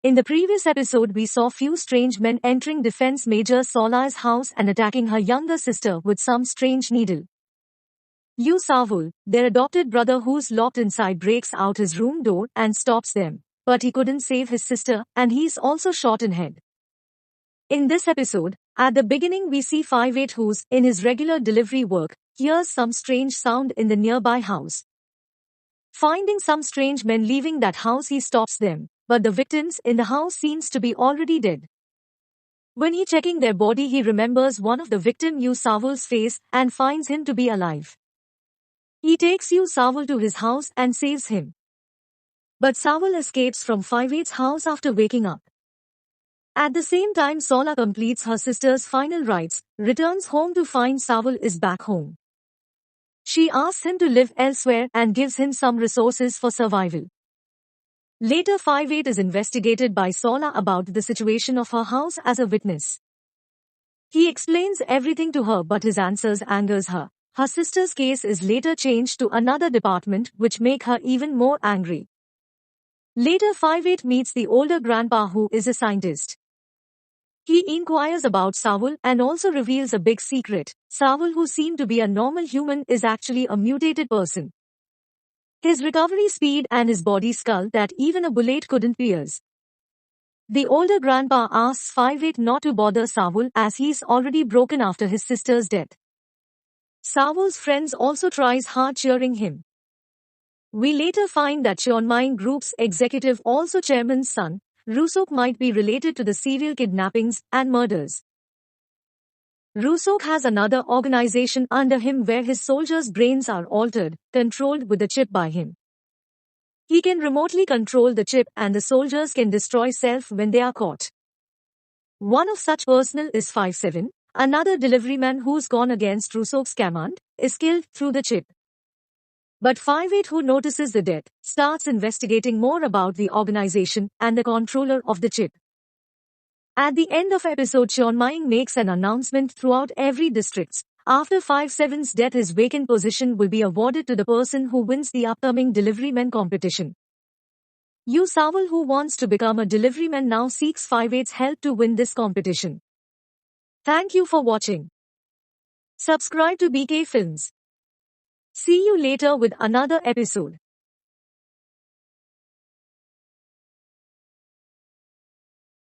In the previous episode, we saw few strange men entering Defense Major Sola's house and attacking her younger sister with some strange needle. Yu Savul, their adopted brother who's locked inside, breaks out his room door and stops them, but he couldn't save his sister and he's also shot in head. In this episode, at the beginning we see 5-8 who's in his regular delivery work, hears some strange sound in the nearby house. Finding some strange men leaving that house, he stops them, but the victims in the house seems to be already dead. When he checking their body, he remembers one of the victim Yu Savul's face and finds him to be alive. He takes Yu Savul to his house and saves him. But Savul escapes from 5-8's house after waking up. At the same time, Sola completes her sister's final rites, returns home to find Savul is back home. She asks him to live elsewhere and gives him some resources for survival. Later, 5-8 is investigated by Sola about the situation of her house as a witness. He explains everything to her, but his answers angers her. Her sister's case is later changed to another department, which make her even more angry. Later, 5-8 meets the older grandpa who is a scientist. He inquires about Savul and also reveals a big secret. Savul, who seemed to be a normal human, is actually a mutated person. His recovery speed and his body skull that even a bullet couldn't pierce. The older grandpa asks 5-8 not to bother Savul as he's already broken after his sister's death. Savul's friends also tries hard cheering him. We later find that Cheonmaing Group's executive, also chairman's son, Rusok, might be related to the serial kidnappings and murders. Rusok has another organization under him where his soldiers' brains are altered, controlled with a chip by him. He can remotely control the chip and the soldiers can destroy self when they are caught. One of such personnel is 5-7, another deliveryman who's gone against Rusok's command, is killed through the chip. But 5-8, who notices the death, starts investigating more about the organization and the controller of the chip. At the end of episode, Cheonmaing makes an announcement throughout every district. After 5-7's death, his vacant position will be awarded to the person who wins the upcoming deliveryman competition. Yu Savul, who wants to become a deliveryman, now seeks 5-8's help to win this competition. Thank you for watching. Subscribe to BK Films. See you later with another episode.